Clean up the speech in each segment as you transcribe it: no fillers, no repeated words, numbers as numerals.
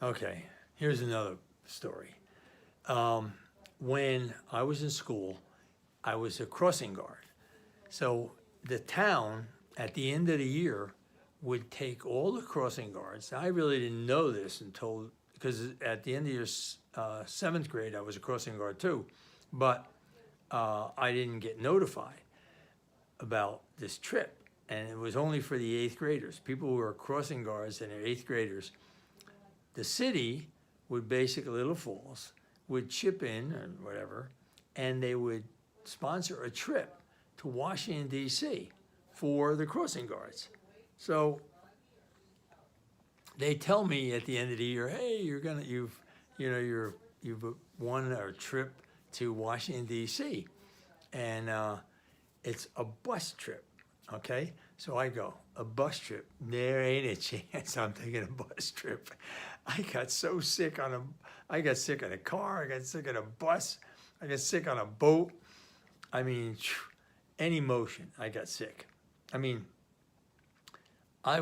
Okay, here's another story. Um, when I was in school, I was a crossing guard. So the town at the end of the year would take all the crossing guards. I really didn't know this until because at the end of your seventh grade, I was a crossing guard too, but I didn't get notified about this trip, and it was only for the eighth graders. People who were crossing guards and they're eighth graders. The city would basically, Little Falls, would chip in or whatever, and they would sponsor a trip to Washington, D.C. for the crossing guards. So they tell me at the end of the year, hey, you've won a trip to Washington, D.C. And it's a bus trip, okay? So I go, a bus trip? There ain't a chance I'm taking a bus trip. I got so sick I got sick in a car, I got sick in a bus, I got sick on a boat. I mean, any motion, I got sick. I mean, I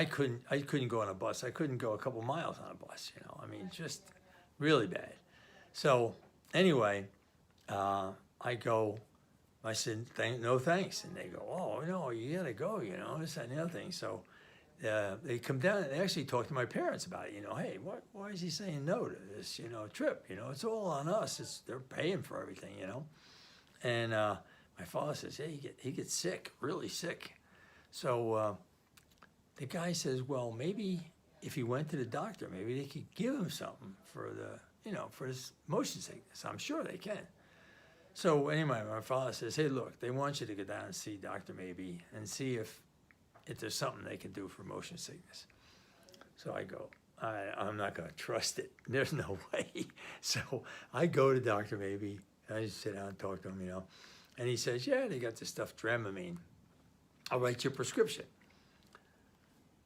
couldn't go on a bus. I couldn't go a couple miles on a bus, I mean, just really bad. So anyway, I go, I said, no thanks. And they go, oh, no, you gotta go, this, that, and the other thing. So they come down and they actually talk to my parents about it, hey, why is he saying no to this, trip? It's all on us. They're paying for everything, And my father says, hey, he gets sick, really sick. So the guy says, well, maybe if he went to the doctor, maybe they could give him something for for his motion sickness. I'm sure they can. So anyway, my father says, hey, look, they want you to go down and see Dr. Maybe and see if there's something they can do for motion sickness. So I go, I'm not going to trust it. There's no way. So I go to Dr. Maybe. I just sit down and talk to him, And he says, yeah, they got this stuff, Dramamine. I'll write you a prescription.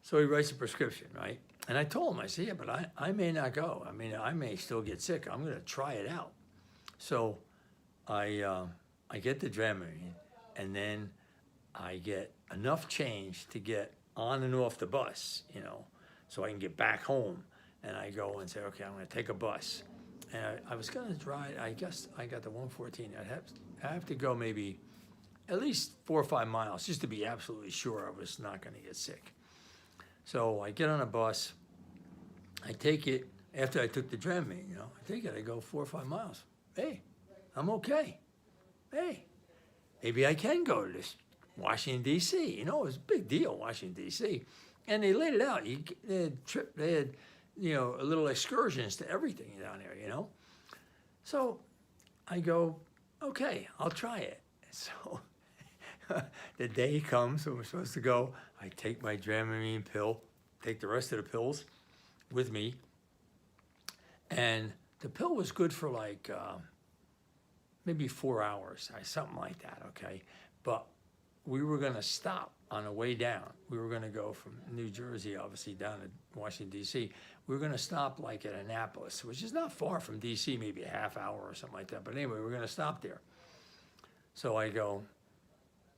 So he writes a prescription, right? And I told him, I said, yeah, but I may not go. I mean, I may still get sick. I'm going to try it out. So I get the Dramamine, and then I get enough change to get on and off the bus, so I can get back home. And I go and say, okay, I'm going to take a bus. And I was going to drive, I guess I got the 114. I have to go maybe at least 4 or 5 miles just to be absolutely sure I was not going to get sick. So I get on a bus. I take it, after I took the Dramamine, I take it, I go 4 or 5 miles. Hey, I'm okay. Hey, maybe I can go to this Washington, D.C. It was a big deal, Washington, D.C. And they laid it out. They had little excursions to everything down there, So I go, okay, I'll try it. So the day comes when we're supposed to go. I take my Dramamine pill, take the rest of the pills with me. And the pill was good for like maybe 4 hours, something like that, okay? But we were going to stop on the way down. We were going to go from New Jersey, obviously, down to Washington, D.C. We were going to stop like at Annapolis, which is not far from D.C., maybe a half hour or something like that. But anyway, we were going to stop there. So I go,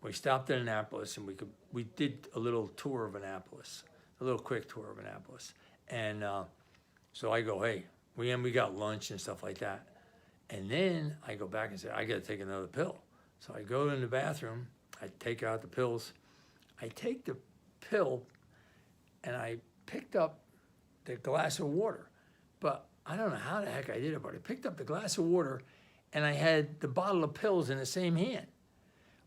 we stopped at Annapolis, and we did a little tour of Annapolis, a little quick tour of Annapolis. And so I go, hey, we got lunch and stuff like that. And then I go back and say, I got to take another pill. So I go in the bathroom, I take out the pills. I take the pill, and I picked up the glass of water. But I don't know how the heck I did it, but I picked up the glass of water, and I had the bottle of pills in the same hand.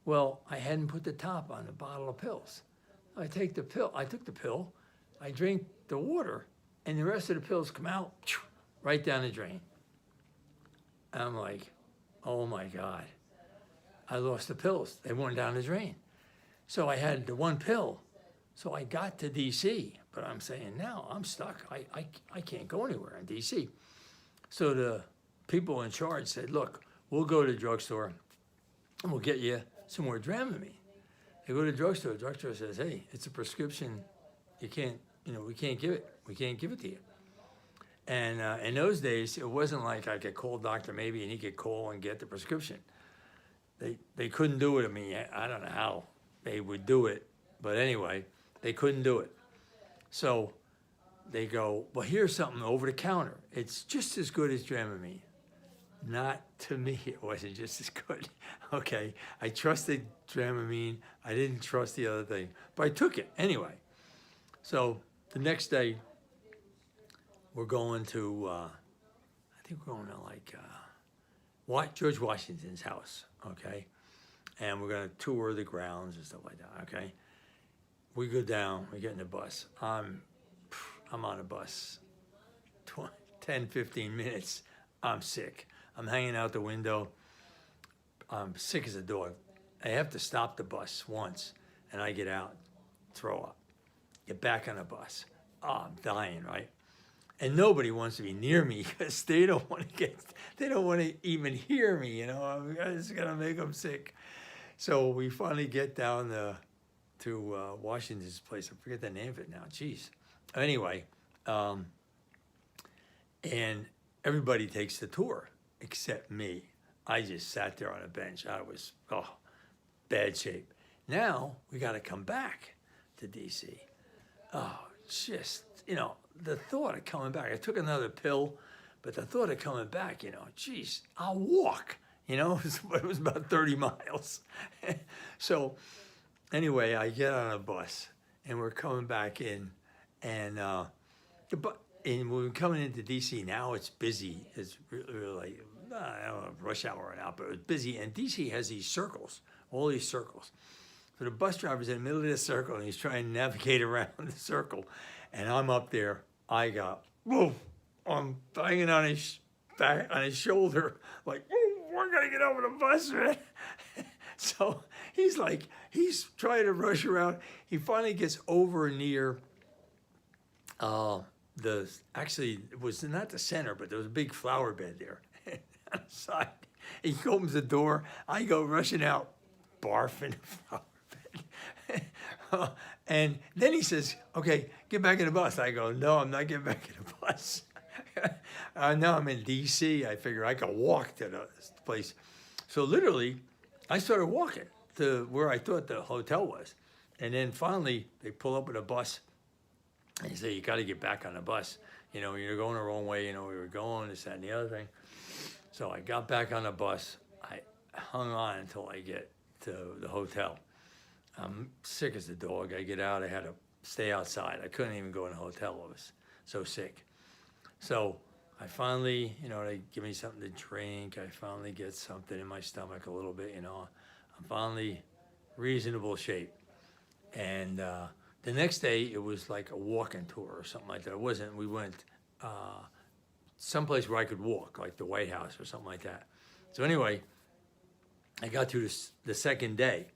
Well, I hadn't put the top on the bottle of pills. I took the pill, I drink the water, and the rest of the pills come out right down the drain. I'm like, oh my God, I lost the pills. They went down the drain. So I had the one pill. So I got to D.C., but I'm saying now I'm stuck. I can't go anywhere in D.C. So the people in charge said, look, we'll go to the drugstore and we'll get you some more Dramamine. They go to the drugstore says, hey, it's a prescription. You can't, we can't give it. We can't give it to you. And in those days, it wasn't like I could call Dr. Maybe and he could call and get the prescription. They couldn't do it. I mean, I don't know how they would do it, but anyway, they couldn't do it. So they go, well, here's something over the counter. It's just as good as Dramamine. Not to me, it wasn't just as good. Okay, I trusted Dramamine. I didn't trust the other thing, but I took it anyway. So the next day, we're going to, I think we're going to like George Washington's house, okay? And we're going to tour the grounds and stuff like that, okay? We go down, we get in the bus. I'm on a bus 10, 15 minutes. I'm sick. I'm hanging out the window. I'm sick as a dog. I have to stop the bus once, and I get out, throw up, get back on the bus. Oh, I'm dying, right? And nobody wants to be near me because they don't want to even hear me, you know? I'm just gonna make them sick. So we finally get down to Washington's place. I forget the name of it now. Jeez. Anyway, and everybody takes the tour except me. I just sat there on a bench. I was, bad shape. Now we got to come back to D.C. Oh, just, the thought of coming back. I took another pill, but the thought of coming back, geez, I'll walk. It was about 30 miles. So anyway, I get on a bus, and we're coming back in, and when we're coming into D.C. now, it's busy. It's really, I don't know, rush hour or not, but it's busy. And D.C. has these circles, all these circles. So the bus driver's in the middle of this circle, and he's trying to navigate around the circle. And I'm up there. I got, whoa, I'm banging on his back, on his shoulder, like, whoa, we're going to get over the bus, man. So he's trying to rush around. He finally gets over near, actually, it was not the center, but there was a big flower bed there. On the side, he opens the door. I go rushing out, barf in the flower bed. And then he says, okay, get back in the bus. I go, no, I'm not getting back in the bus. Now I'm in D.C. I figure I could walk to the place. So literally, I started walking to where I thought the hotel was. And then finally, they pull up with a bus. And they say, you got to get back on the bus. You're going the wrong way. We were going, this, that, and the other thing. So I got back on the bus. I hung on until I get to the hotel. I'm sick as a dog. I get out. I had to stay outside. I couldn't even go in a hotel. I was so sick. So I finally, they give me something to drink. I finally get something in my stomach a little bit, I'm finally reasonable shape. And the next day, it was like a walking tour or something like that. It wasn't. We went someplace where I could walk, like the White House or something like that. So anyway, I got to the second day.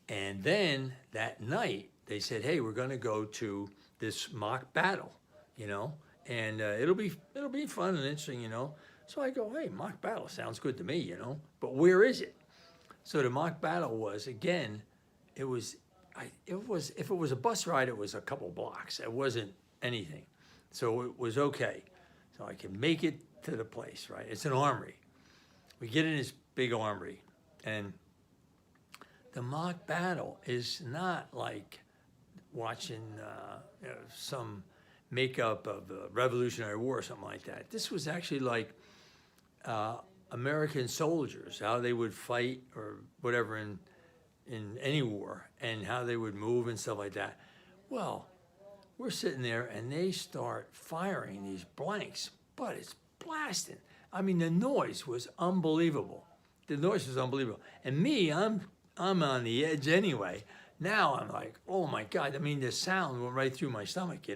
And then that night, they said, hey, we're going to go to this mock battle, and it'll be fun and interesting, So I go, hey, mock battle sounds good to me, but where is it? So the mock battle was, again, if it was a bus ride, it was a couple blocks. It wasn't anything. So it was okay. So I can make it to the place, right? It's an armory. We get in this big armory, and the mock battle is not like watching some makeup of the Revolutionary War or something like that. This was actually like American soldiers, how they would fight or whatever in any war, and how they would move and stuff like that. Well, we're sitting there, and they start firing these blanks, but it's blasting. I mean, the noise was unbelievable. And me, I'm on the edge anyway. Now I'm like, oh my God. I mean, the sound went right through my stomach,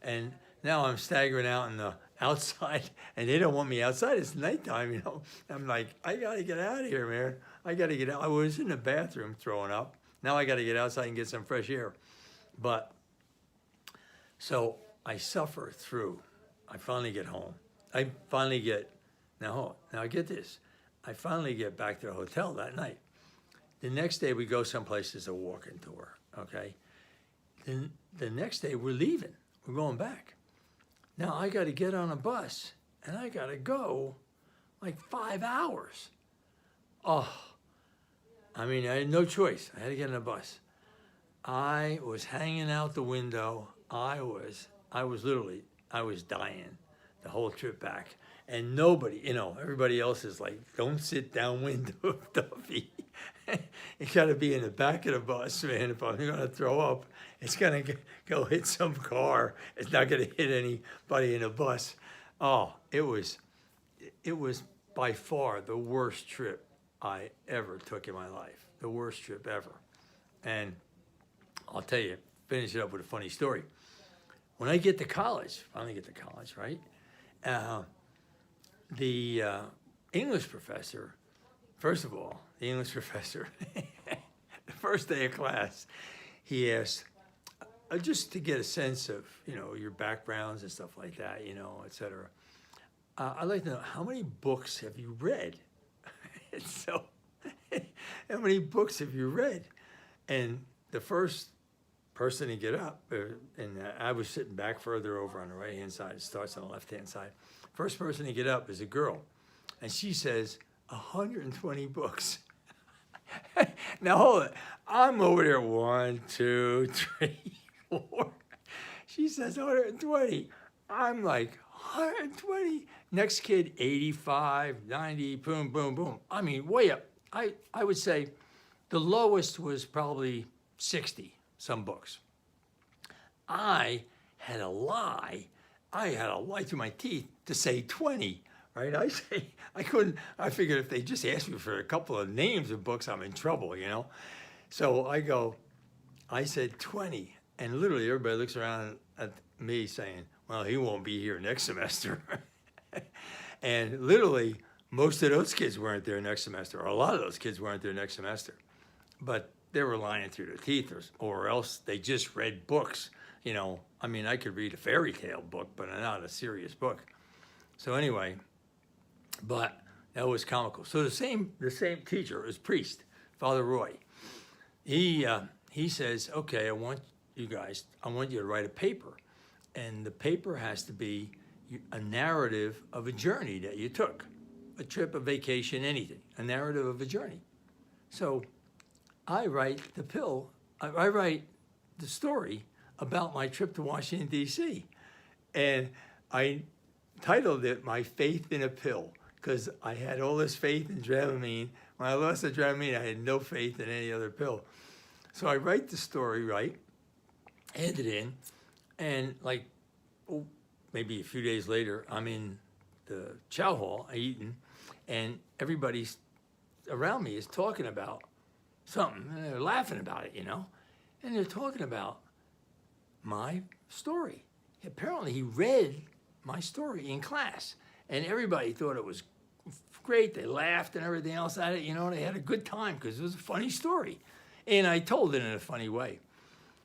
And now I'm staggering out in the outside, and they don't want me outside. It's nighttime, I'm like, I got to get out of here, man. I got to get out. I was in the bathroom throwing up. Now I got to get outside and get some fresh air. But, so I suffer through. I finally get home. Now get this. I finally get back to the hotel that night. The next day we go someplace as a walking tour, okay? Then the next day we're leaving. We're going back. Now I got to get on a bus, and I got to go like 5 hours. Oh, I mean, I had no choice. I had to get on a bus. I was hanging out the window. I was I was dying the whole trip back. And nobody, everybody else is like, don't sit downwind of Duffy. You got to be in the back of the bus, man. If I'm going to throw up, it's going to go hit some car. It's not going to hit anybody in the bus. Oh, it was by far the worst trip I ever took in my life. The worst trip ever. And I'll tell you, finish it up with a funny story. When I get to college, finally get to college, right? The English professor, first of all, the first day of class, he asked, just to get a sense of, your backgrounds and stuff like that, et cetera. I'd like to know, how many books have you read? So, how many books have you read? And the first person to get up, and I was sitting back further over on the right-hand side. It starts on the left-hand side. First person to get up is a girl, and she says 120 books. Now hold it. I'm over there 1, 2, 3, 4. She says 120. I'm like 120. Next kid 85, 90. Boom, boom, boom. I mean, way up. I would say the lowest was probably 60. Some books. I had a lie through my teeth to say 20, right? I figured if they just asked me for a couple of names of books, I'm in trouble, So I said 20, and literally everybody looks around at me saying, well, he won't be here next semester. And literally, most of those kids weren't there next semester, or a lot of those kids weren't there next semester. But they were lying through their teeth, or else they just read books. I mean, I could read a fairy tale book, but not a serious book. So anyway, but that was comical. So the same teacher, his priest, Father Roy, he says, okay, I want you to write a paper. And the paper has to be a narrative of a journey that you took, a trip, a vacation, anything, a narrative of a journey. So I write the story about my trip to Washington, D.C. And I titled it My Faith in a Pill, because I had all this faith in Dramamine. When I lost the Dramamine, I had no faith in any other pill. So I write the story, right, hand it in, and maybe a few days later, I'm in the chow hall, eating, and everybody around me is talking about something, and they're laughing about it, and they're talking about my story. Apparently he read my story in class, and everybody thought it was great. They laughed and everything else at it, they had a good time because it was a funny story, and I told it in a funny way.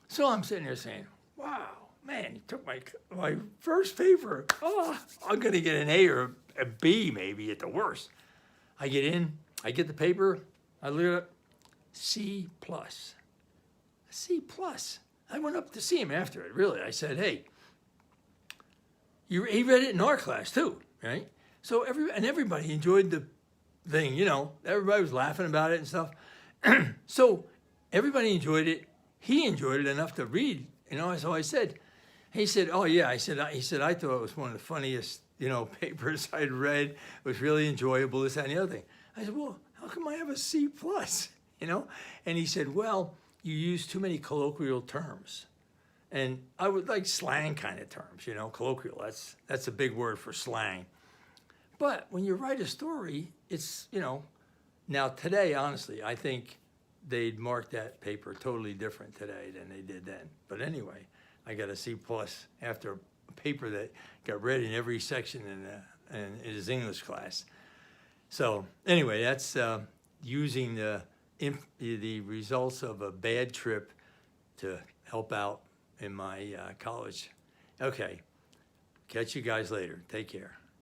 So I'm sitting there saying, wow, man, you took my first paper. Oh, I'm gonna get an A or a B maybe at the worst. I get in, I get the paper, I look it up, C+. C+. I went up to see him after it, really. I said, hey, he read it in our class too, right? So everybody enjoyed the thing, everybody was laughing about it and stuff. So everybody enjoyed it. He enjoyed it enough to read, so he said, oh yeah, I thought it was one of the funniest, papers I'd read. It was really enjoyable, this, that, and the other thing. I said, well, how come I have a C+? And he said, well, you use too many colloquial terms. And I would like slang kind of terms, colloquial. That's a big word for slang. But when you write a story, it's, now today, honestly, I think they'd mark that paper totally different today than they did then. But anyway, I got a C+ after a paper that got read in every section in his English class. So anyway, that's using the results of a bad trip to help out in my college. Okay, catch you guys later. Take care.